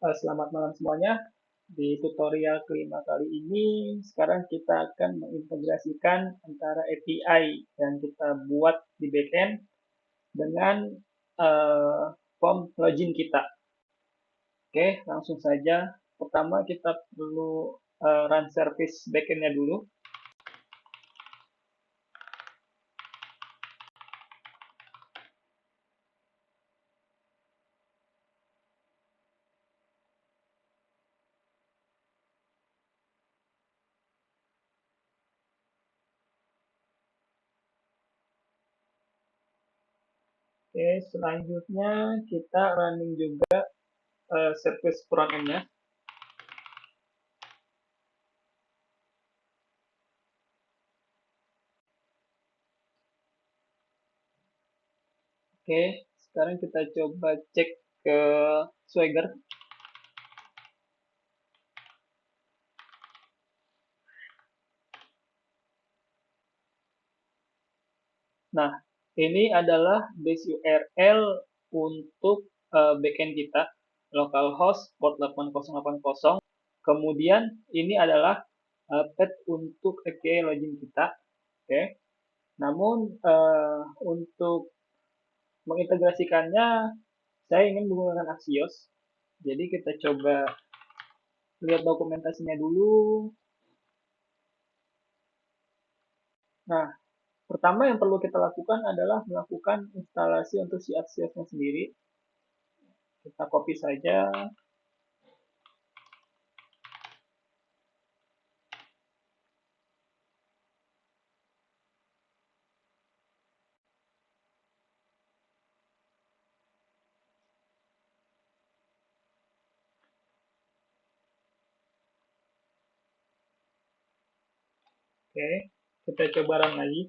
Selamat malam semuanya. Di tutorial kelima kali ini, sekarang kita akan mengintegrasikan antara API yang kita buat di backend dengan eh, form login kita. Oke, langsung saja. Pertama kita perlu run service backendnya dulu. Oke, selanjutnya kita running juga service front end-nya. Oke, sekarang kita coba cek ke Swagger. Nah, ini adalah base URL untuk backend kita, localhost port 8080. Kemudian ini adalah path untuk API login kita. Oke. Namun untuk mengintegrasikannya, saya ingin menggunakan Axios. Jadi kita coba lihat dokumentasinya dulu. Nah, pertama yang perlu kita lakukan adalah melakukan instalasi untuk si Axios-nya sendiri. Kita copy saja. Oke, kita coba run lagi.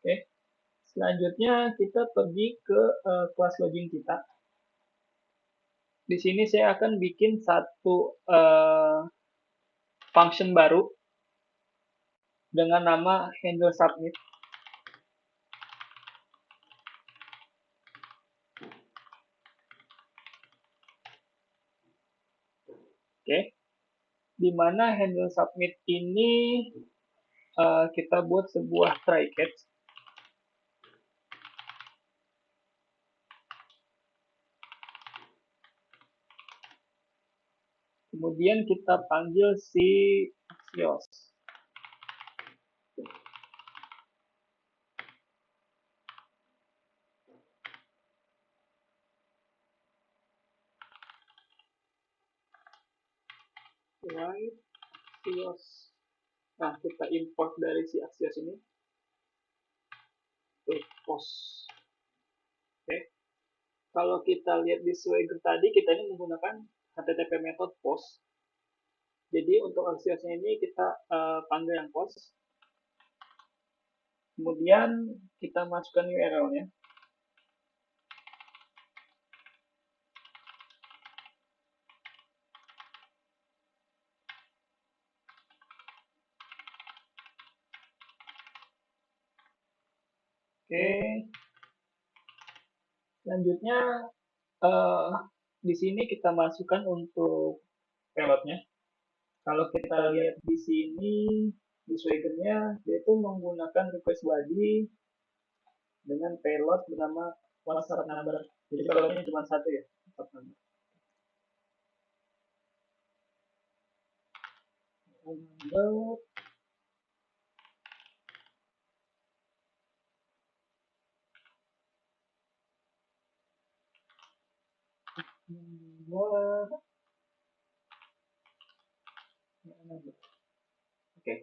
Oke, selanjutnya kita pergi ke kelas login kita. Di sini saya akan bikin satu function baru dengan nama handle submit. Oke, di mana handle submit ini kita buat sebuah try catch. Kemudian kita panggil si Axios. Right, Axios. Nah, kita import dari si Axios ini ke post. Oke, kalau kita lihat di Swagger tadi, kita ini menggunakan HTTP method post. Jadi untuk Axios-nya ini kita panggil yang post. Kemudian kita masukkan URL-nya. Oke. Selanjutnya di sini kita masukkan untuk payload-nya. Kalau kita lihat di sini di Swagger-nya dia itu menggunakan request body dengan payload bernama WhatsApp number. Jadi kalau ini cuma satu ya, WhatsApp number. Oke,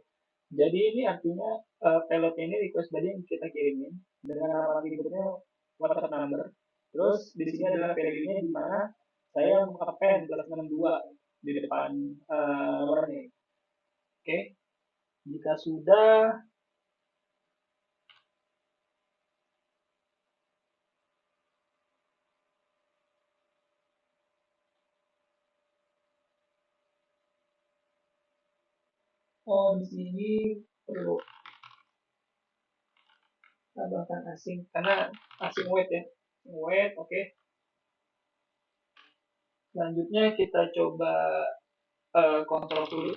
jadi ini artinya payload ini request body yang kita kirimin dengan nama fiturnya WhatsApp number. Terus di sini adalah value-nya di mana saya mengappend +62 di depan nomornya. Oke, jika sudah, di sini perlu tambahkan asing karena asing wait ya. wait, oke. Selanjutnya kita coba kontrol dulu.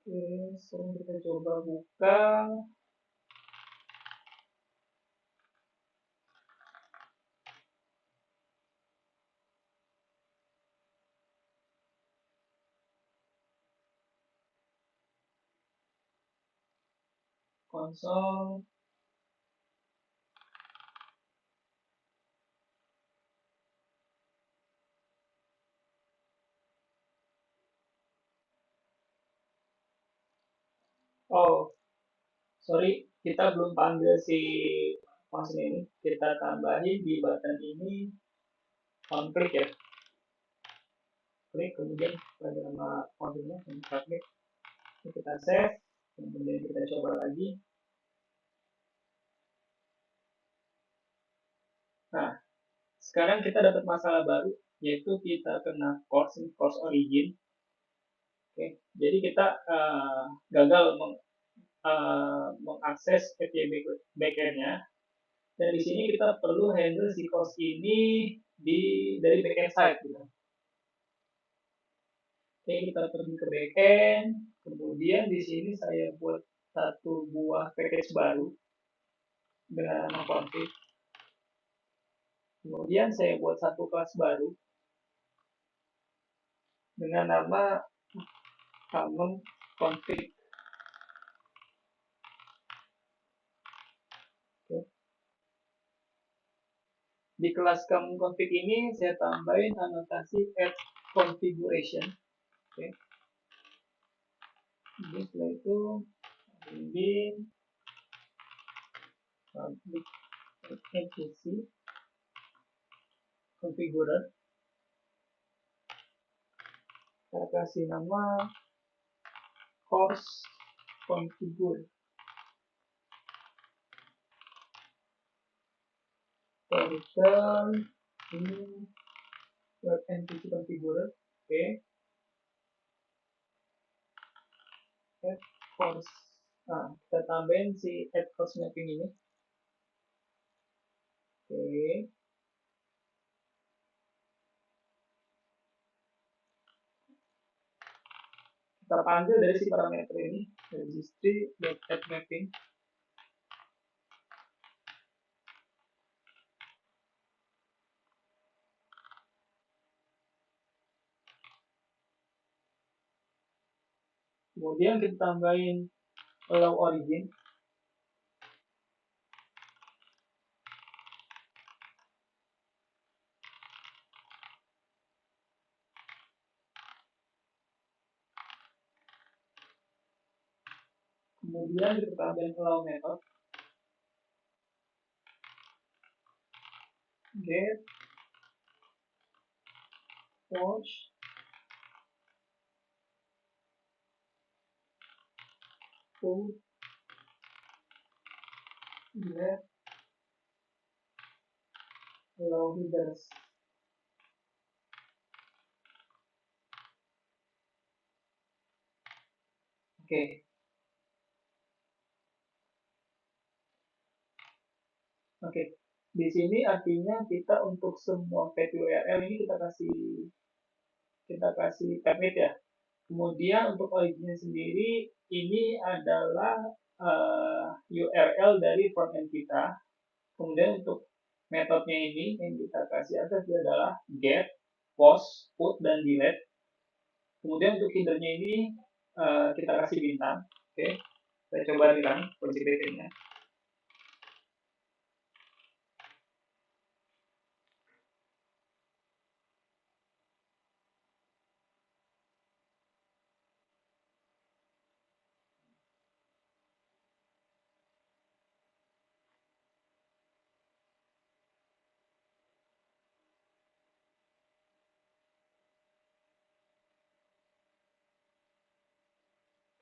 Oke, sekarang kita coba buka konsol. Oh, sorry, kita belum panggil si function ini. Kita tambahin di button ini on click ya. Klik, kemudian pada nama functionnya, kita klik. Kita save, kemudian kita coba lagi. Nah, sekarang kita dapat masalah baru, yaitu kita kena course origin. Oke, jadi kita gagal mengakses API backend-nya. Dan di sini kita perlu handle si course ini dari backend side. Gitu. Oke, kita pergi ke backend. Kemudian di sini saya buat satu buah package baru dengan nama config. Kemudian saya buat satu kelas baru dengan nama common config. Oke. Di kelas common config ini saya tambahin anotasi add configuration. Oke. Jadi setelah itu bin public etc configurer, kita kasih nama course configure. Return ini web entity configurer. Oke. Add course. Nah, kita tambahin si add course mapping ini. Oke. Kita panggil dari si parameter ini registry.add mapping. Kemudian kita tambahin allow origin. Kemudian kita tambahin allow method. Get watch to get allow headers. Oke. Oke. Di sini artinya kita untuk semua path URL ini kita kasih permit ya. Kemudian untuk originnya sendiri ini adalah URL dari frontend kita. Kemudian untuk metodenya ini yang kita kasih akses adalah get, post, put, dan delete. Kemudian untuk headernya ini kita kasih bintang. Oke, saya coba run project backend-nya.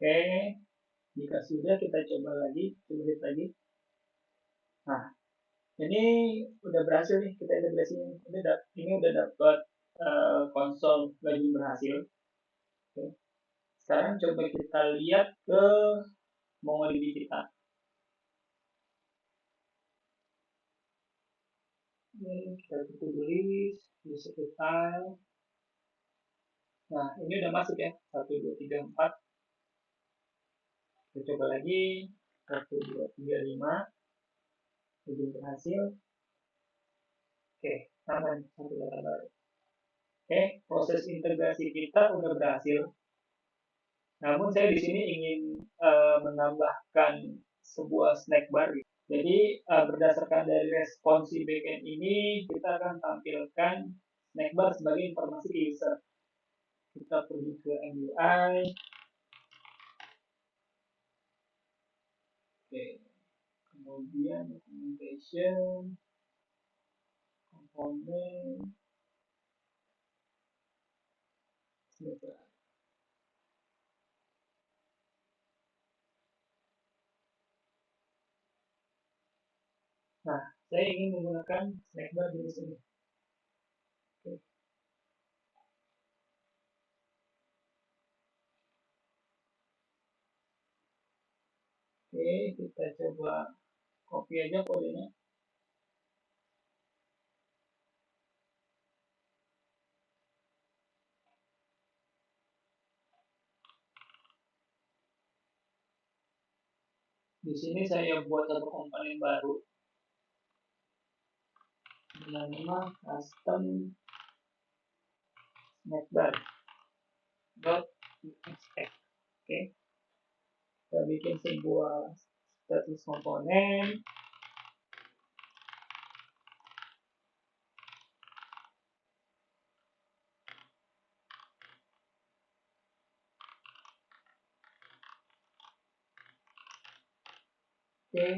Oke, jika sudah kita coba lagi, coba lihat lagi. Nah, Ini udah berhasil nih kita integrasi ini. Ini udah dapat konsol login berhasil. Oke. Sekarang coba kita lihat ke MongoDB kita. Ini kita tutup list, user file. Nah, ini udah masuk ya. 1, 2, 3, 4. Kita coba lagi. 1, 2, 3, 5. Login berhasil. Oke, aman. Satu data baru. Oke, proses integrasi kita udah berhasil. Namun saya di sini ingin menambahkan sebuah snack bar. Jadi berdasarkan dari responsi backend ini, kita akan tampilkan snack bar sebagai informasi ke user. Kita pergi ke MUI. Oke. Kemudian documentation, komponen, snack bar. Nah, saya ingin menggunakan snack bar di sini. Oke. Oke, kita coba copy aja kodenya. Di sini saya buat satu komponen baru dengan nama custom snackbar dot expect. Oke, kita bikin sebuah status komponen. Oke,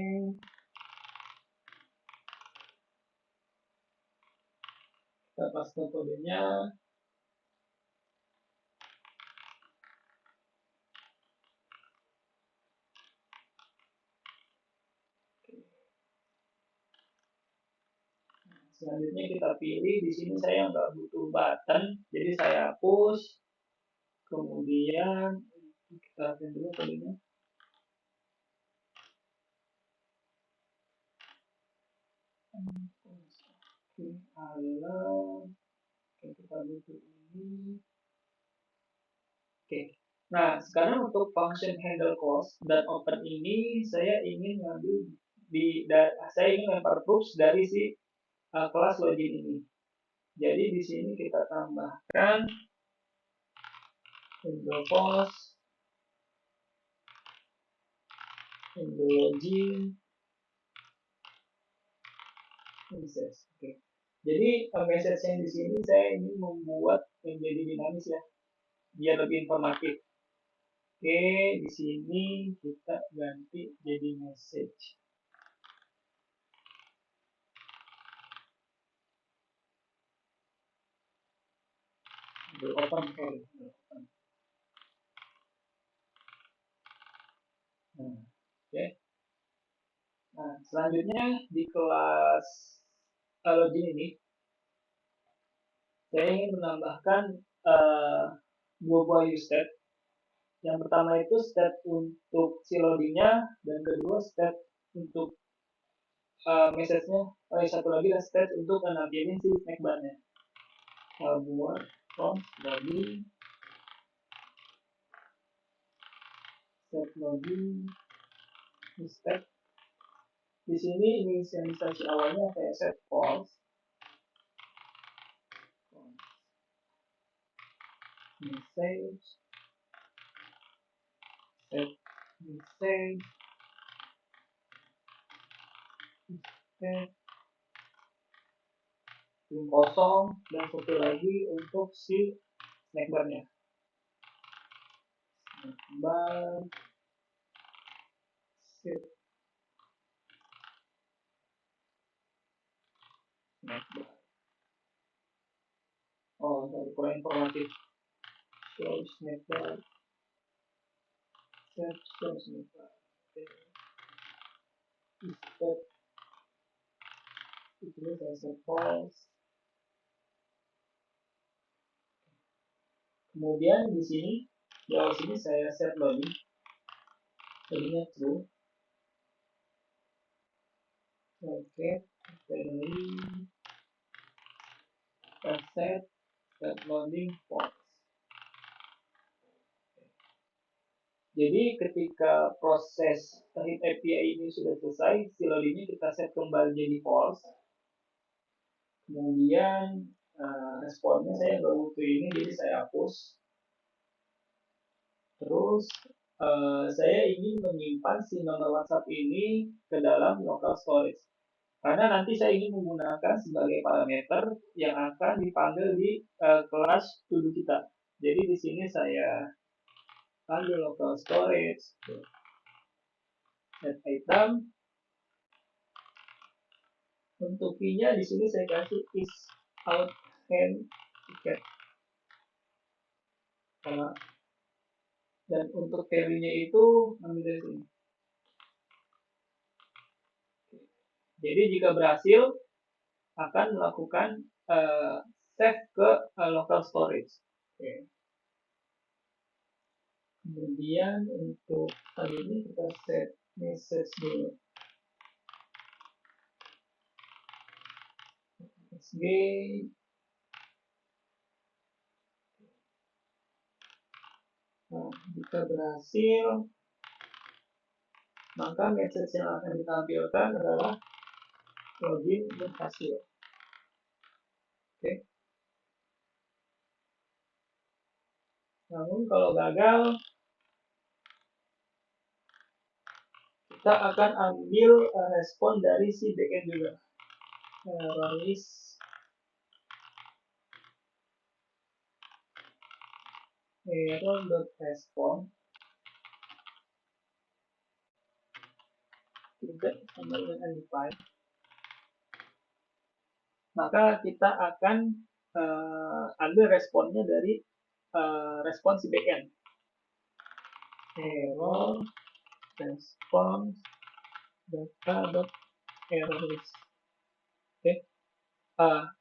kita paste kodenya. Selanjutnya kita pilih. Di sini saya nggak butuh button, jadi saya hapus. Kemudian kita lihat dulu kodenya. Oke, alam. Oke, kita butuh ini. Oke. Nah, sekarang untuk function handle cost dan open ini saya ingin ngambil saya ingin lempar proofs dari si kelas login ini. Jadi di sini kita tambahkan handle cost, handle login, message. Oke. Jadi message yang di sini saya ingin membuat menjadi dinamis ya, biar lebih informatif. Oke, di sini kita ganti jadi message. Open, sorry. Nah, oke. Nah, selanjutnya di kelas login ini, saya ingin menambahkan dua buah use state. Yang pertama itu state untuk si loadingnya, dan kedua state untuk message-nya. Satu lagi adalah state untuk nampilin si snack bar-nya. Buat from login, set login, state. Di sini inisialisasi awalnya saya set false. Message, set message, set kosong, dan satu lagi untuk si snack bar-nya. Snack bar, set snack bar. Oh, sorry, kurang informatif. Show snack bar, set show snack bar. Oke. Set Di sini saya set false. Kemudian di sini di awal sini saya set loading, jadinya true. Oke, finally kita set loading false. Jadi ketika proses hit API ini sudah selesai, si loadingnya kita set kembali jadi false. Kemudian responnya saya nggak butuh ini, jadi saya hapus. Terus saya ingin menyimpan si nomor WhatsApp ini ke dalam local storage. Karena nanti saya ingin menggunakan sebagai parameter yang akan dipanggil di kelas to do kita. Jadi di sini saya panggil local storage, set item. Untuk key-nya di sini saya kasih is out hand ticket. Dan untuk value-nya itu ambil dari sini. Jadi jika berhasil akan melakukan save ke local storage. Oke. Kemudian untuk tadi ini kita set message dulu. SG. Nah, jika berhasil, maka message yang akan ditampilkan adalah login berhasil. Oke. Namun kalau gagal, kita akan ambil respon dari si backend juga. Error list error.respond tidak sama dengan undefined. Maka kita akan ambil responnya dari respon si backend. Error response data.error list. Oke.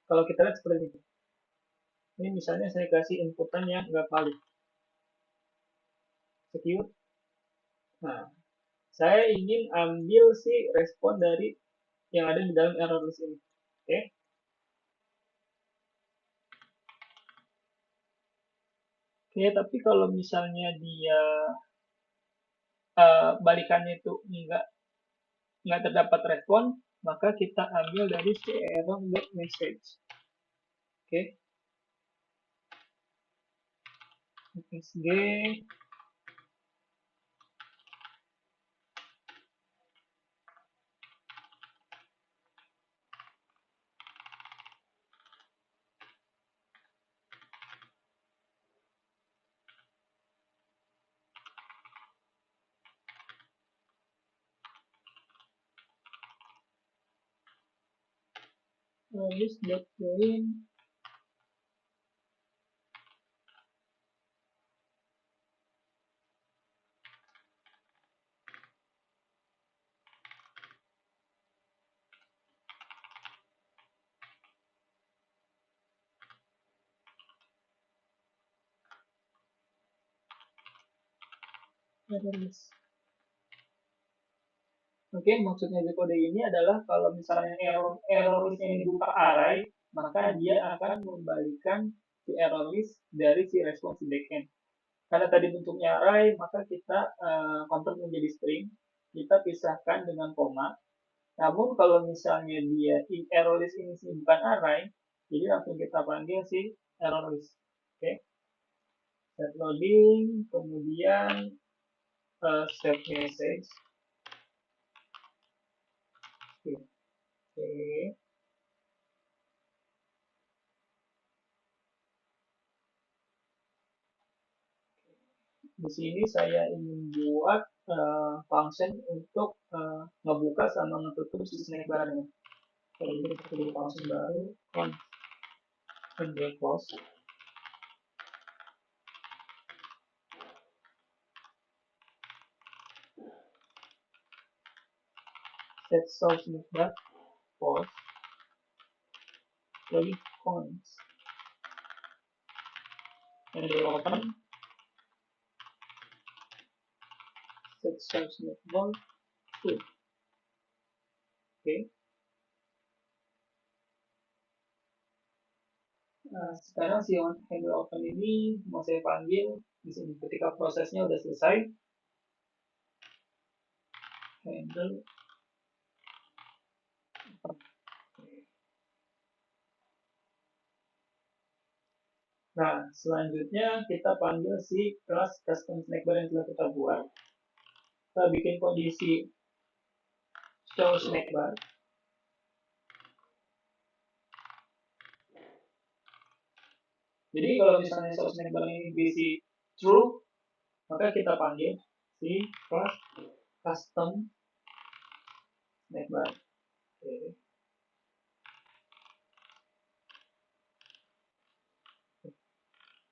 Kalau kita lihat seperti ini. Ini misalnya saya kasih inputan yang nggak valid. Secure. Nah, saya ingin ambil si respon dari yang ada di dalam error list ini. Oke. Oke, tapi kalau misalnya dia balikannya itu nggak terdapat respon, maka kita ambil dari si error.message. Oke. SG list.join error list. Oke, maksudnya di kode ini adalah kalau misalnya error list yang dibuka array, maka dia akan membalikan si error list dari si respon si backend. Karena tadi bentuknya array, maka kita convert menjadi string, kita pisahkan dengan koma. Namun kalau misalnya dia error list ini bukan array, jadi langsung kita panggil si error list. Oke. Set loading, kemudian set message. Oke. Di sini saya ingin buat function untuk ngebuka sama ngetutup si snack barnya. Jadi kita pilih function baru, close. Set source snack bar, pause. lagi cons handle open set source network true. Oke. Nah, sekarang si handle open ini mau saya panggil di sini ketika prosesnya udah selesai. Handle open. Nah, selanjutnya kita panggil si kelas custom snackbar yang telah kita buat. Kita bikin kondisi show snackbar. Jadi kalau misalnya show snackbar ini berisi true, maka kita panggil si kelas custom snackbar. Oke.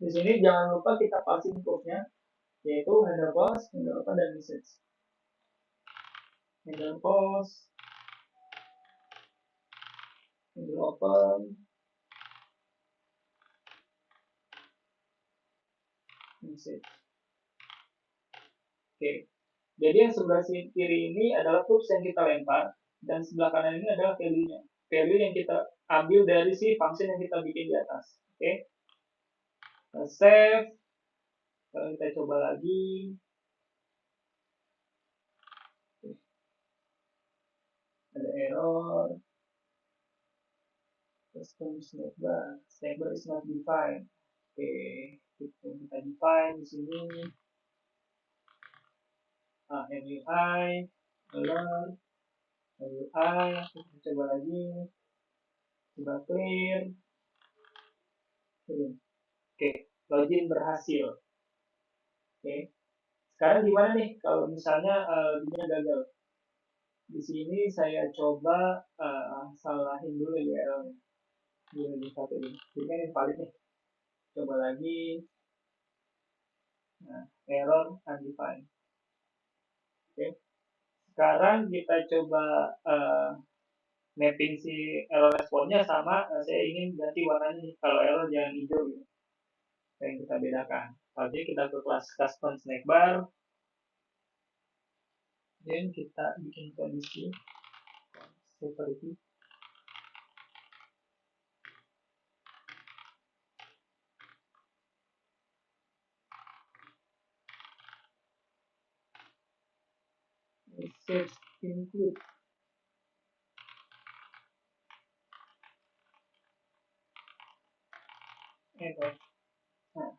Di sini jangan lupa kita passing code-nya, yaitu handle post, handle open, dan message. Handle post, handle open, message. Oke. Jadi yang sebelah kiri ini adalah tools yang kita lempar, dan sebelah kanan ini adalah value-nya. Value yang kita ambil dari si function yang kita bikin di atas. Oke. Kita save. Sekarang kita coba lagi. Ada error. Custom snackbar is not defined. Oke, kita define di sini. MUI, alert, MUI, kita coba lagi, coba clear. Oke, login berhasil. Oke, sekarang gimana nih kalau misalnya dia gagal? Di sini saya coba salahin dulu ya errornya. Di satu ini, ini kan invalid nih. Coba lagi. Nah, error undefined. Oke, sekarang kita coba mapping si error responnya sama. Saya ingin ganti warnanya nih. Kalau error jangan hijau gitu. Yang kita bedakan. Jadi kita ke kelas custom snackbar. Dan kita bikin kondisi seperti message include. Nah,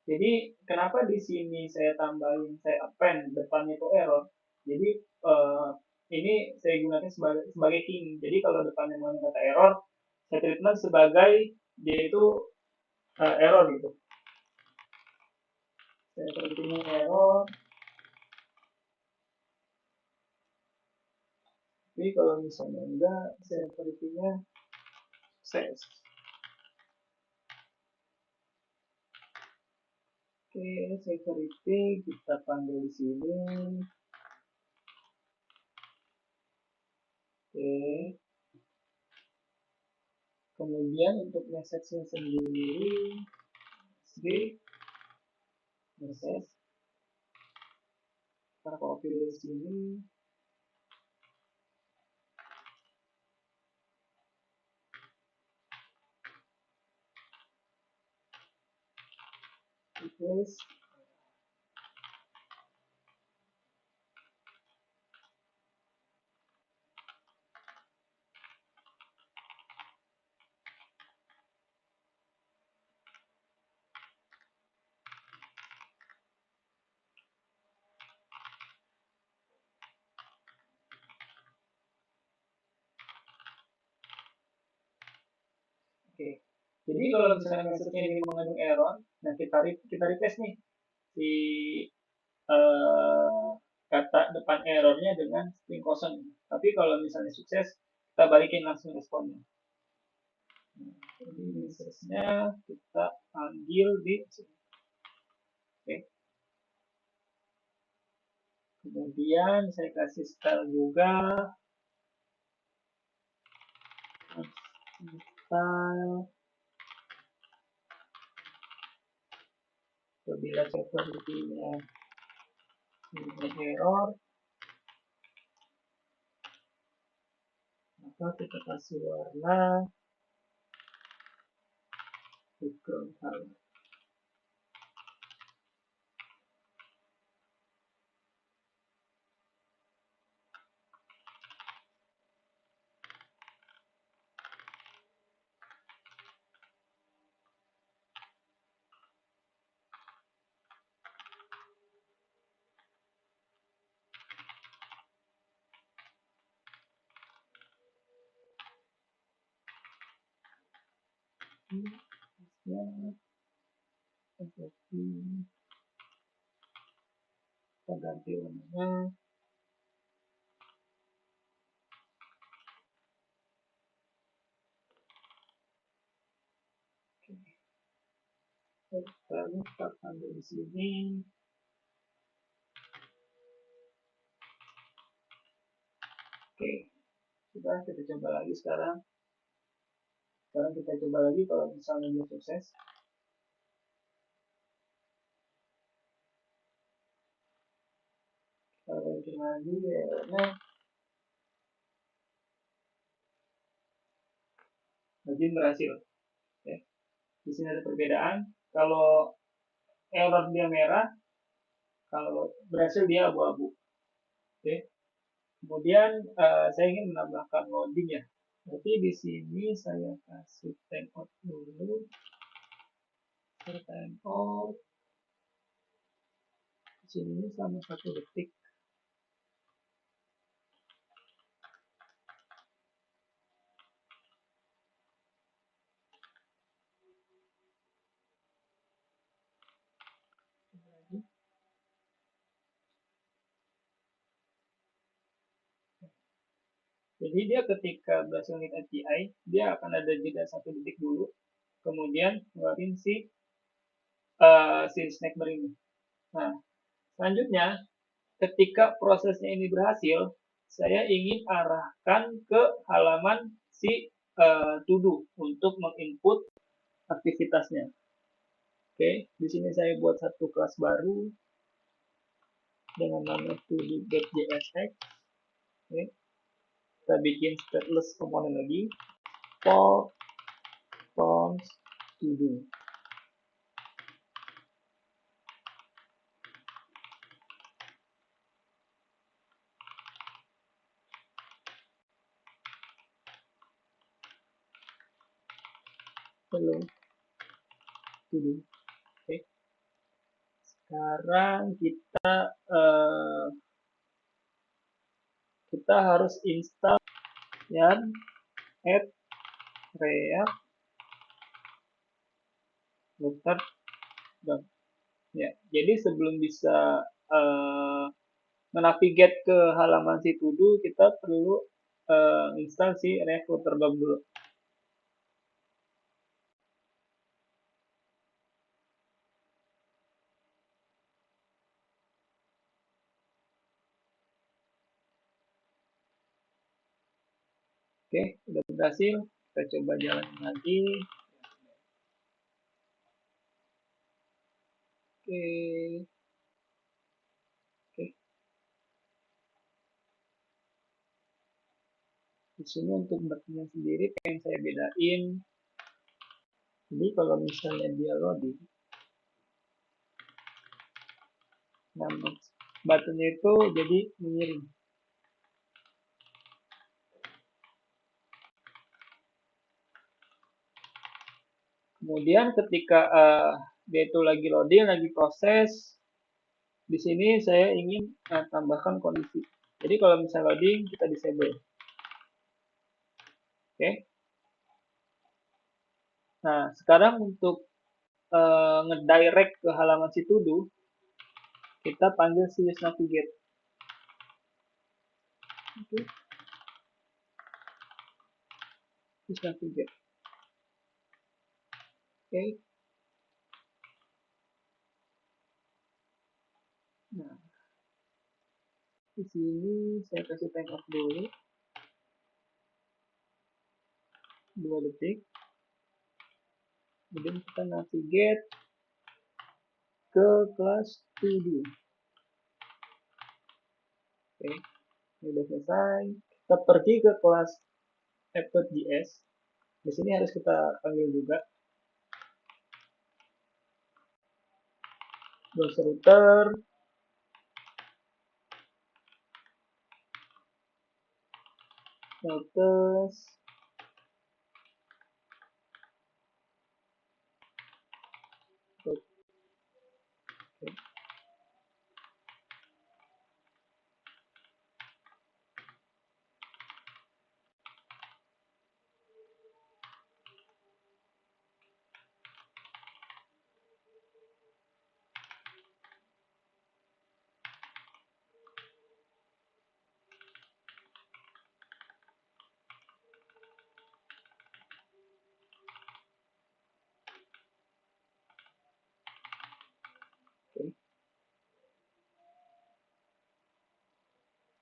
jadi kenapa di sini saya tambahin, saya append depannya itu error. Jadi ini saya gunakan sebagai king. Jadi kalau depannya mengandung kata error, saya treatment sebagai dia itu error gitu. Saya treatment error. Tapi kalau misalnya enggak, saya treatmentnya sukses. Oke, security kita panggil di sini. Oke. Kemudian untuk message-nya sendiri, message. Kita copy di sini. Replace. Oke. Jadi kalau misalnya message-nya ini mengandung error, nah kita replace nih si kata depan errornya dengan string kosong. Tapi kalau misalnya sukses, kita balikin langsung responnya. Nah, jadi message-nya kita panggil di sini. Oke. Kemudian saya kasih style juga. style. Apabila sepertinya ini error, maka kita kasih warna background color. Ya, seperti kita ganti warnanya. Lalu kita ambil di sini. Oke, sudah, kita coba lagi sekarang. Sekarang kita coba lagi kalau misalnya dia sukses. Kita ganti lagi errornya. Login berhasil. Oke. Di sini ada perbedaan. Kalau error dia merah, kalau berhasil dia abu-abu. Oke. Kemudian saya ingin menambahkan loading ya. Berarti di sini saya kasih timeout dulu. Timeout. Di sini selama 1 detik. Jadi dia ketika berhasil hit API, dia akan ada jeda 1 detik dulu, kemudian ngeluarin si snackbar ini. Nah, selanjutnya ketika prosesnya ini berhasil, saya ingin arahkan ke halaman si to-do untuk menginput aktivitasnya. Oke, di sini saya buat satu kelas baru dengan nama to-do.jsx. Oke, kita bikin stateless komponen lagi. For forms to-do. Hello to-do. Oke, sekarang kita harus install dan add React Flutter. Ya, jadi sebelum bisa menavigate ke halaman si to-do, kita perlu install si React Flutter dulu. Oke, sudah berhasil. Kita coba jalan lagi. Oke. Oke. Di sini untuk buttonnya sendiri pengen saya bedain. Jadi kalau misalnya dia loading, nama buttonnya itu jadi miring. Kemudian ketika dia itu lagi loading, lagi proses, di sini saya ingin tambahkan kondisi. Jadi kalau misalnya loading, kita disable. Oke. Nah, sekarang untuk ngedirect ke halaman si to-do, kita panggil si use navigate. Oke. Use navigate. Oke. Nah, di sini saya kasih time off dulu. 2 detik. Kemudian kita navigate ke kelas studio. Oke, ini sudah selesai. Kita pergi ke kelas app.js. Di sini harus kita panggil juga browser router, status, oke.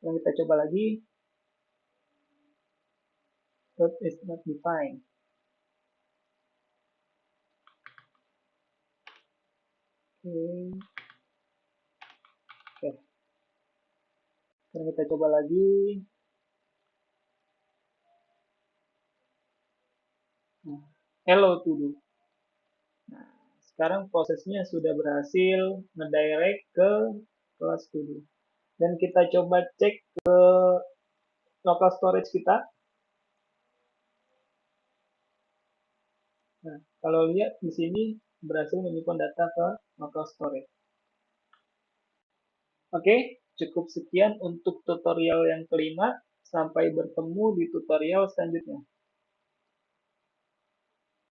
Sekarang kita coba lagi. Route is not defined. Oke. Oke. Sekarang kita coba lagi. Nah, hello to do. Nah, sekarang prosesnya sudah berhasil ngedirect ke kelas to do. Dan kita coba cek ke local storage kita. Nah, kalau lihat di sini berhasil menyimpan data ke local storage. Oke, cukup sekian untuk tutorial yang kelima. Sampai bertemu di tutorial selanjutnya.